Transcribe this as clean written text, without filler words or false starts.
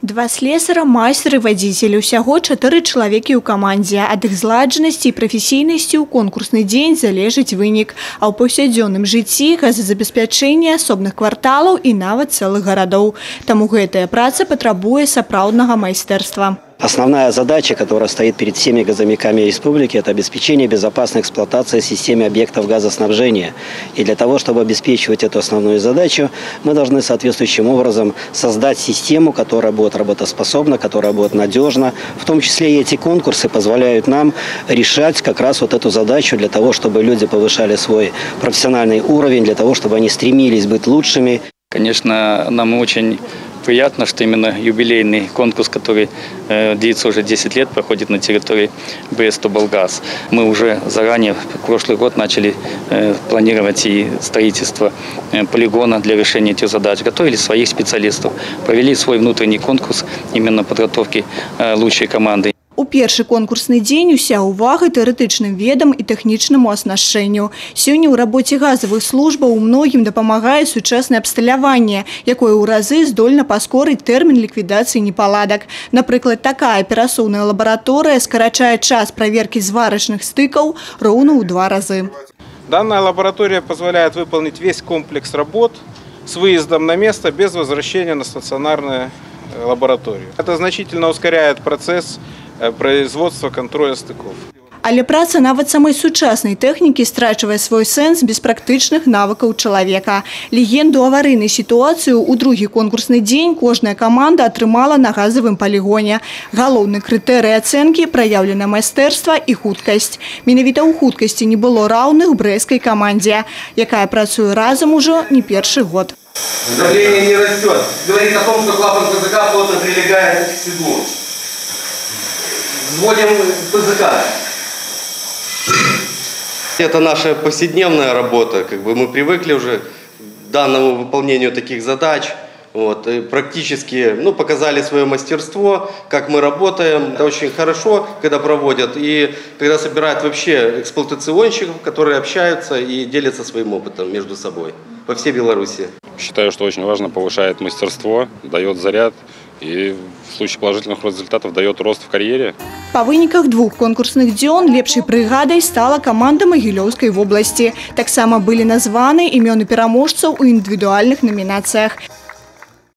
Два слесара, майстры, водителі. Усяго 4 чалавекі ў камандзе. Ад іх зладжанасці і прафесійнасці ў конкурсны дзень залежыць вынік. А ў паўсядзённым жыцці газазабеспячэнне асобных кварталаў і нават цэлых гарадоў. Таму гэтая праца патрабуе сапраўднага майстэрства. Основная задача, которая стоит перед всеми газовиками республики, это обеспечение безопасной эксплуатации системы объектов газоснабжения. И для того, чтобы обеспечивать эту основную задачу, мы должны соответствующим образом создать систему, которая будет работоспособна, которая будет надежна. В том числе и эти конкурсы позволяют нам решать как раз вот эту задачу для того, чтобы люди повышали свой профессиональный уровень, для того, чтобы они стремились быть лучшими. Конечно, нам очень приятно, что именно юбилейный конкурс, который длится уже 10 лет, проходит на территории БС «Тоболгаз». Мы уже заранее, в прошлый год, начали планировать и строительство полигона для решения этих задач. Готовили своих специалистов, провели свой внутренний конкурс именно подготовки лучшей команды. У першы конкурсны дзень уся ўвага тэарэтычным ведам і тэхнічнаму аснашчэнню. Сёння ў рабоце газавых службаў у многім дапамагае сучаснае абсталяванне, якое ў разы здольна паскорыць тэрмін ліквідацыі непаладак. Напрыклад, такая аперацыйная лабараторыя скарачае час праверкі зварачных стыкаў роўна ў 2 разы. Данная лаборатория позволяет выполнить весь комплекс работ с выездом на место без возвращения на стационарную лабораторию. Это значительно ускоряет процесс производства контроля стыков. Але праца нават самой сучаснай тэхнікі страчвае свой сэнс без практычных навыкаў чалавека. Легенду аварыйнай сітуацыі ў другі конкурсны дзень кожная каманда атрымала на газавым палігоне. Галоўны крытэрый ацэнкі – праяўленае майстэрства і хуткасць. Менавіта ў хуткасці не было раўных брэсцкай камандзе, якая працуе разам ужо не першы год. Давление не растет. Говорит о том, что клапан ПЗК плотно прилегает к седлу. Вводим ПЗК. Это наша повседневная работа. Мы привыкли уже к данному выполнению таких задач. И практически показали свое мастерство, как мы работаем. Это очень хорошо, когда проводят и когда собирают вообще эксплуатационщиков, которые общаются и делятся своим опытом между собой по всей Беларуси. Считаю, что очень важно, повышает мастерство, дает заряд и в случае положительных результатов дает рост в карьере. Па выніках 2 конкурсных дзён лепшай брыгадай стала каманда Магілёўскай вобласці. Таксама былі названы імёны пераможцаў у індывідуальных намінацыях.